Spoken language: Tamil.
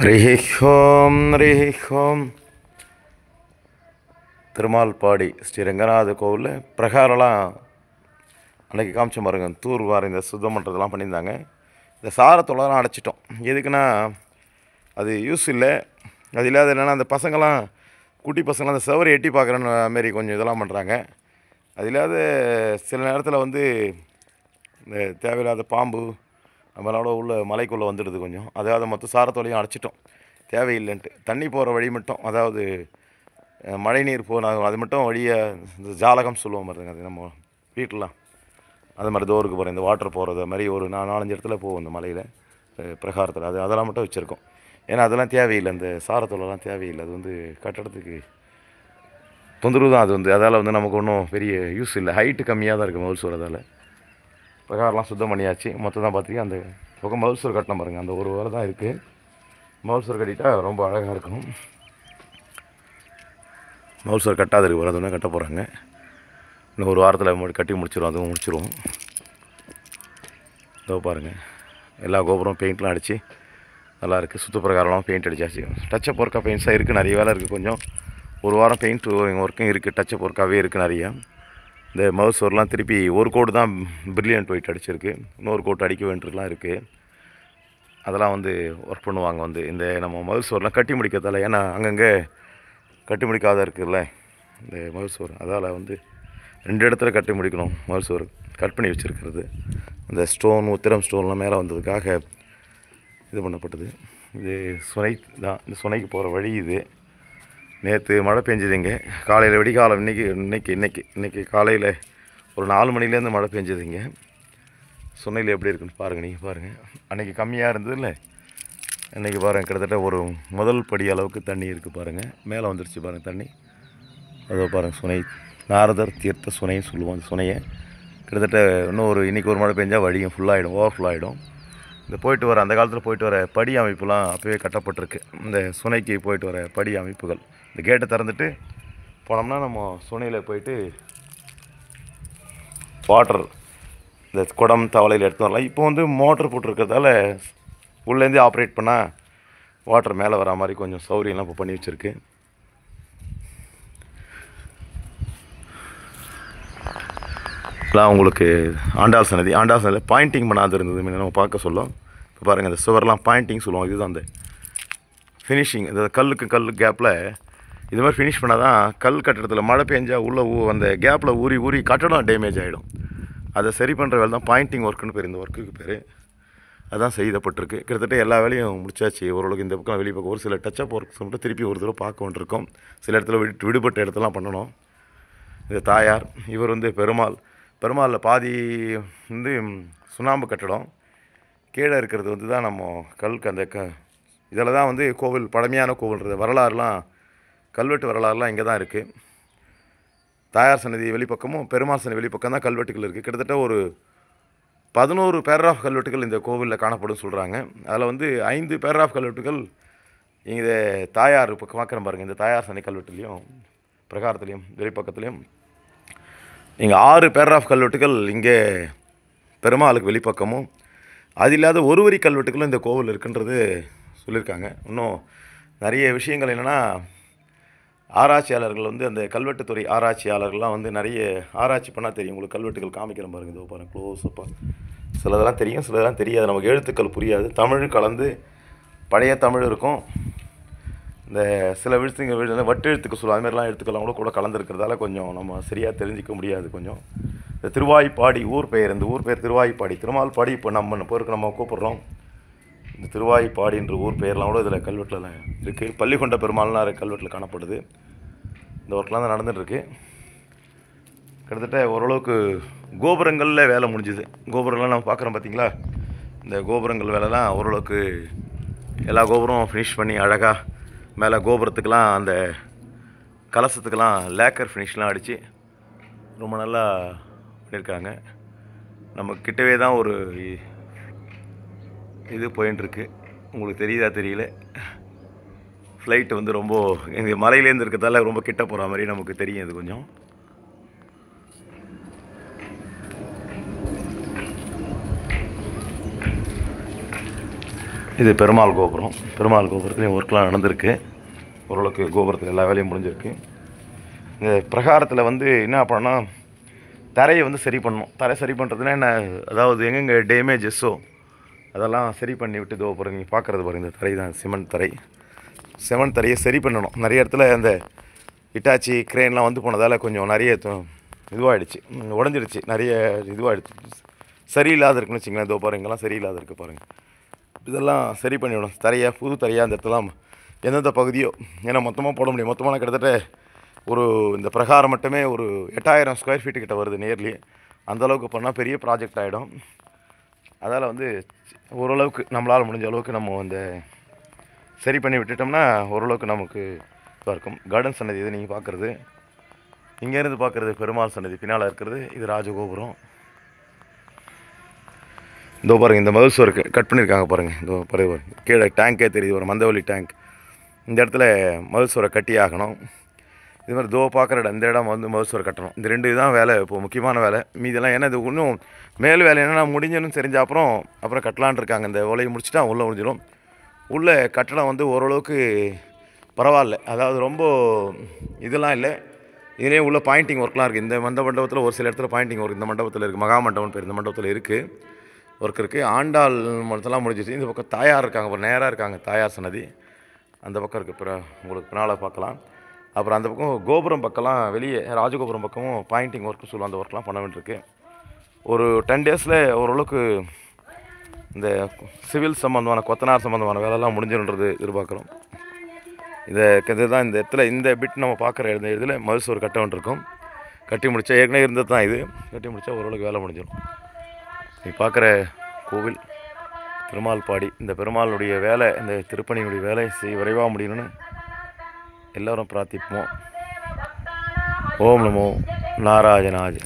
ஹரிஹோம் திருமால்பாடி ஸ்ரீ ரங்கநாத கோவிலில் பிரகாரம்லாம் அன்றைக்கி காமிச்ச பாருங்க, தூர் வார இந்த சுத்தம் பண்ணுறதெல்லாம் பண்ணியிருந்தாங்க. இந்த சாரத்தோடலாம் அடைச்சிட்டோம். எதுக்குன்னா அது யூஸ் இல்லை. அது இல்லாத என்னென்னா அந்த பசங்களாம் குட்டி பசங்களாம் அந்த சவரை எட்டி பார்க்குறேன்னு மாரி கொஞ்சம் இதெல்லாம் பண்ணுறாங்க. அது இல்லாத சில நேரத்தில் வந்து இந்த தேவையில்லாத பாம்பு நம்மளோட உள்ள மலைக்குள்ளே வந்துடுது கொஞ்சம். அதாவது மொத்தம் சாரத்தோடையும் அடைச்சிட்டோம், தேவையில்லைன்ட்டு. தண்ணி போகிற வழி மட்டும், அதாவது மழை நீர் போனால் அது மட்டும் வழியை இந்த ஜாலகம் சொல்லுவோம் பாருங்க, அது நம்ம வீட்டிலாம் அது மாதிரி டோருக்கு போகிற இந்த வாட்டர் போகிறது மாதிரி ஒரு 4-5 இடத்துல போகும் இந்த மலையில் பிரகாரத்தில். அதெல்லாம் மட்டும் வச்சுருக்கோம். ஏன்னா அதெல்லாம் தேவையில்லை, அந்த சாரத்தோடலாம் தேவையில்லை. அது வந்து கட்டடத்துக்கு தொந்தரவு தான். அது வந்து அதால் வந்து நமக்கு ஒன்றும் பெரிய யூஸ் இல்லை. ஹைட்டு கம்மியாக தான் இருக்குது மவுல் சூர். அதால் பிரகாரம்லாம் சுத்தம் பண்ணியாச்சு. மொத்தம் தான் பார்த்திங்க அந்த பக்கம் மவுல் சூர் கட்டணம் பாருங்கள். அந்த ஒரு வாரம் தான் இருக்குது. மவுல் சூர் கட்டிட்டால் ரொம்ப அழகாக இருக்கணும். மவுல் சூர் கட்டாது இருக்கு, அது கட்ட போகிறாங்க. இன்னும் ஒரு வாரத்தில் கட்டி முடிச்சிடுவோம். அதுவும் முடிச்சிடுவோம். இதோ பாருங்கள், எல்லா கோபுரம் பெயிண்ட்லாம் அடித்து நல்லாயிருக்கு. சுற்று பிரகாரம்லாம் பெயிண்ட் அடித்தாச்சு. டச்சப் ஒர்க்காக பெயிண்ட்ஸாக இருக்குது. நிறைய வேலை இருக்குது. கொஞ்சம் ஒரு வாரம் பெயிண்ட் ஒர்க்கும் இருக்குது. டச்சப் ஒர்க்காகவே இருக்குது நிறையா. இந்த மவுல் சோர்லாம் திருப்பி ஒரு கோடு தான் பிரில்லியன்ட் ஒயிட் அடிச்சிருக்கு. இன்னொரு கோட்டு அடிக்க வேண்டியதுலாம் இருக்குது. அதெல்லாம் வந்து ஒர்க் பண்ணுவாங்க. வந்து இந்த நம்ம மவுல் சோர்லாம் கட்டி முடிக்கிறதால, ஏன்னா அங்கங்கே கட்டி முடிக்காத இருக்குதுல்ல இந்த மவுல் சோர். அதால் வந்து 2 இடத்துல கட்டி முடிக்கணும். மவுல் சோர் கட் பண்ணி வச்சுருக்கிறது. அந்த ஸ்டோன் உத்திரம் ஸ்டோன்லாம் மேலே வந்ததுக்காக இது பண்ணப்பட்டது. இது சுனை தான். இந்த சுனைக்கு போகிற வழி இது. நேற்று மழை பெஞ்சுதுங்க காலையில், வெடிகாலம். இன்றைக்கி காலையில் ஒரு 4 மணிலேருந்து மழை பெஞ்சுதுங்க. சுனையில் எப்படி இருக்குன்னு பாருங்கள். நீங்கள் பாருங்கள், அன்றைக்கி கம்மியாக இருந்தது இல்லை, இன்றைக்கி பாருங்கள் கிட்டத்தட்ட ஒரு முதல் படி அளவுக்கு தண்ணி இருக்குது பாருங்கள். மேலே வந்துடுச்சு பாருங்கள் தண்ணி. அதோ பாருங்கள், சுனை நாரதர் தீர்த்த சுனைன்னு சொல்லுவோம். அந்த சுனையை கிட்டத்தட்ட இன்னும் இன்றைக்கி ஒரு மழை பெஞ்சால் வழியும் ஃபுல்லாகிடும், ஓவர்ஃபுல் ஆகிடும். இந்த போயிட்டு வர அந்த காலத்தில் போயிட்டு வர படி அமைப்புலாம் அப்போவே கட்டப்பட்டிருக்கு. இந்த சுனைக்கு போயிட்டு வர படி அமைப்புகள். இந்த கேட்டை திறந்துட்டு போனோம்னா நம்ம சுனையில் போயிட்டு வாட்டர் இந்த குடம் தவளையில் எடுத்து வரலாம். இப்போ வந்து மோட்டர் போட்டிருக்கிறதால உள்ளேருந்தே ஆப்ரேட் பண்ணால் வாட்டர் மேலே வர மாதிரி கொஞ்சம் சௌகரியம்லாம் இப்போ பண்ணி வச்சுருக்கு. உங்களுக்கு ஆண்டாள் சன்னதி பாயிண்டிங் பண்ணாது இருந்தது நம்ம பார்க்க சொல்லும். இப்போ பாருங்கள், இந்த சுவர்லாம் பாயிண்டிங் சொல்லுவோம். இதுதான் அந்த ஃபினிஷிங். இந்த கல் கேப்பில் இது மாதிரி ஃபினிஷ் பண்ணால் தான் கல் கட்டடத்தில் மழை பெஞ்சால் உள்ளே அந்த கேப்பில் ஊறி கட்டடம் டேமேஜ் ஆகிடும். அதை சரி பண்ணுற வேலை தான் பாயிண்டிங் ஒர்க்குன்னு பேர். இந்த ஒர்க்குக்கு பேர் அதுதான் செய்யப்பட்டிருக்கு. கிட்டத்தட்ட எல்லா வேலையும் முடிச்சாச்சு. ஓரளவுக்கு இந்த பக்கம் வெளியே பக்கம் ஒரு சில டச்சப் ஒர்க்ஸ் மட்டும் திருப்பி ஒரு தடவை பார்க்க வேண்டியிருக்கோம். சில இடத்துல விடுபட்ட இடத்துலாம் பண்ணணும். இது தாயார், இவர் வந்து பெருமாளில் பாதி வந்து சுண்ணாம்பு கட்டடம், கீழே இருக்கிறது வந்து தான் நம்ம அந்த இதில் தான் வந்து கோவில், பழமையான கோவில்ன்றது வரலாறுலாம், கல்வெட்டு வரலாறுலாம் இங்கே தான் இருக்குது. தாயார் சன்னதி வெளிப்பக்கமும் பெருமாள் சன்னதி வெளிப்பக்கம் தான் கல்வெட்டுகள் இருக்குது. கிட்டத்தட்ட ஒரு 11 பேராகிராஃப் கல்வெட்டுகள் இந்த கோவிலில் காணப்படும் சொல்கிறாங்க. அதில் வந்து 5 பேராகிராஃப் கல்வெட்டுகள் இங்கே தாயார் இப்போ பார்க்குறேன் பாருங்கள். இந்த தாயார் சன்னதி கல்வெட்டுலேயும் பிரகாரத்துலேயும் வெளிப்பக்கத்துலேயும் இங்கே 6 பேராகிராஃப் கல்வெட்டுகள் இங்கே பெருமாளுக்கு வெளிப்பக்கமும், அது இல்லாத ஒரு வரி கல்வெட்டுகளும் இந்த கோவில் இருக்குன்றது சொல்லியிருக்காங்க. இன்னும் நிறைய விஷயங்கள் என்னென்னா, ஆராய்ச்சியாளர்கள் வந்து அந்த கல்வெட்டுத்துறை ஆராய்ச்சியாளர்கள்லாம் வந்து நிறைய ஆராய்ச்சி பண்ணால் தெரியும். உங்களுக்கு கல்வெட்டுகள் காமிக்கிறேன் பாருங்கள். இதோ பாருங்கள் க்ளோஸப்பாக. சிலதெல்லாம் தெரியும், சிலதெல்லாம் தெரியாது. நமக்கு எழுத்துக்கள் புரியாது. தமிழ் கலந்து பழைய தமிழ் இருக்கும். இந்த சில விழுத்துங்க வட்டு எழுத்துக்கு சொல்லுவோம். அதுமாதிரிலாம் எழுத்துக்கள்லாம் கூட கலந்துருக்கிறதால கொஞ்சம் நம்ம சரியாக தெரிஞ்சிக்க முடியாது. கொஞ்சம் இந்த திருவாய்ப்பாடி ஊர் பெயர், இந்த ஊர் பெயர் திருவாய்ப்பாடி. திருமால்பாடி இப்போ நம்ம போருக்கு நம்ம கூப்பிட்றோம். இந்த திருவாய்ப்பாடின்ற ஊர் பெயர்லாம் கூட இதில் கல்வெட்டில் இருக்குது. பள்ளிகொண்ட பெருமாள்லாம் கல்வெட்டில் காணப்படுது. இந்த ஒர்க்லாம் தான் நடந்துகிட்ருக்கு. கிட்டத்தட்ட ஓரளவுக்கு கோபுரங்களில் வேலை முடிஞ்சுது. கோபுரம்லாம் நம்ம பார்க்குறோம் பார்த்தீங்களா. இந்த கோபுரங்கள் வேலைலாம் ஓரளவுக்கு எல்லா கோபுரம் ஃபினிஷ் பண்ணி அழகாக மேலே கோபுரத்துக்கெலாம் அந்த கலசத்துக்கெலாம் லேக்கர் ஃபினிஷ்லாம் அடித்து ரொம்ப நல்லா பண்ணியிருக்காங்க. நம்ம கிட்டவே தான் ஒரு இது போயின்ட்டுருக்கு. உங்களுக்கு தெரியுதா தெரியல, ஃப்ளைட்டு வந்து ரொம்ப இந்த மலையிலேருந்து இருக்கிறதால ரொம்ப கிட்ட போகிற மாதிரி நமக்கு தெரியும். இது கொஞ்சம் இது பெருமாள் கோபுரம். பெருமாள் கோபுரத்துலேயும் ஒர்க்லாம் நடந்திருக்கு. ஓரளவுக்கு கோபுரத்தில் எல்லா வேலையும் முடிஞ்சிருக்கு. இந்த பிரகாரத்தில் வந்து என்ன பண்ணால் தரையை வந்து சரி பண்ணணும். தரை சரி பண்ணுறதுனா என்ன, அதாவது எங்கெங்கே டேமேஜஸோ அதெல்லாம் சரி பண்ணி விட்டு இதோ பாருங்க, நீங்கள் பார்க்குறது பாருங்கள், இந்த தரை தான் சிமெண்ட் தரை. சிமெண்ட் தரையை சரி பண்ணணும். நிறைய இடத்துல அந்த இட்டாச்சி க்ரெயின்லாம் வந்து போனதால் கொஞ்சம் நிறைய இதுவாகிடுச்சு, உடஞ்சிடுச்சு, நிறைய இதுவாகிடுச்சு, சரியில்லாத இருக்குன்னு வச்சிங்களேன். இதோ பாருங்க, இங்கெல்லாம் சரியில்லாத இருக்குது பாருங்கள். இதெல்லாம் சரி பண்ணிவிடும். தரையாக புது தரையாக அந்த இடத்துலாம் எந்தெந்த பகுதியோ, ஏன்னா மொத்தமாக போட முடியும். மொத்தமான கிட்டத்தட்ட ஒரு இந்த பிரகாரம் மட்டுமே ஒரு 8000 ஸ்கொயர் ஃபீட்டு கிட்ட வருது நியர்லி. அந்தளவுக்கு பண்ணால் பெரிய ப்ராஜெக்ட் ஆகிடும். அதால் வந்து ஓரளவுக்கு நம்மளால் முடிஞ்ச அளவுக்கு நம்ம வந்து சரி பண்ணி விட்டுட்டோம்னா ஓரளவுக்கு நமக்கு இதாக இருக்கும். கார்டன் சன்னதி இது நீங்கள் பார்க்குறது, இங்கேருந்து பார்க்குறது பெருமாள் சன்னதி, பின்னால் இருக்கிறது இது ராஜகோபுரம். இதோ பாருங்கள், இந்த மதில் சுவர் கட் பண்ணியிருக்காங்க பாருங்கள். இதோ பாருங்க, கீழே டேங்கே தெரியுது, ஒரு மந்தவெளி டேங்க். இந்த இடத்துல மதில் சுவரை கட்டி ஆகணும். இது மாதிரி தோ பார்க்குற இடம், இந்த இடம் வந்து மதில் சுவர் கட்டணும். இந்த 2 தான் வேலை இப்போது முக்கியமான வேலை. மீதெல்லாம் ஏன்னா இது இன்னும் மேல் வேலை என்னென்னா முடிஞ்சணும்னு தெரிஞ்ச அப்புறம் கட்டலான் இருக்காங்க. இந்த வேலையை முடிச்சுட்டா உள்ளே முடிஞ்சிடும். உள்ளே கட்டடம் வந்து ஓரளவுக்கு பரவாயில்ல, அதாவது ரொம்ப இதெல்லாம் இல்லை. இதுலேயே உள்ள பாயிண்டிங் ஒர்க்லாம் இருக்குது. இந்த மண்டபத்தில் ஒரு சில இடத்துல பாயிண்டிங் ஒர்க் இந்த மண்டபத்தில் இருக்குது. மகா மண்டபம் பேர் இந்த மண்டபத்தில் இருக்குது, ஒர்க் இருக்குது. ஆண்டாள் மடத்தெல்லாம் முடிஞ்சிச்சு. இந்த பக்கம் தாயார் இருக்காங்க, அப்புறம் நேராக இருக்காங்க தாயார் சன்னதி, அந்த பக்கம் இருக்குது. அப்புறம் உங்களுக்கு பின்னால் பார்க்கலாம். அப்புறம் அந்த பக்கம் கோபுரம் பக்கம்லாம் வெளியே ராஜகோபுரம் பக்கமும் பாயிண்டிங் ஒர்க்கு சொல்லுவோம், அந்த ஒர்க்லாம் பண்ண வேண்டியிருக்கு. ஒரு 10 டேஸில் ஓரளவுக்கு இந்த சிவில் சம்மந்தமான கொத்தனார் சம்மந்தமான வேலைலாம் முடிஞ்சுன்றது எதிர்பார்க்குறோம். இதுதான் இந்த இடத்துல இந்த பிட் நம்ம பார்க்குற இந்த இதில் மதில் கட்ட வேண்டியிருக்கும். கட்டி முடித்தா ஏற்கனவே இருந்தது தான் இது. கட்டி முடித்தா ஓரளவுக்கு வேலை முடிஞ்சிடும். நீ பார்க்குற கோவில் பெருமாள் பாடி, இந்த பெருமாளுடைய வேலை, இந்த திருப்பணியினுடைய வேலை விரைவாக முடியணும்னு எல்லோரும் பிரார்த்திப்போம். ஓம் நமோ நாராயணாய.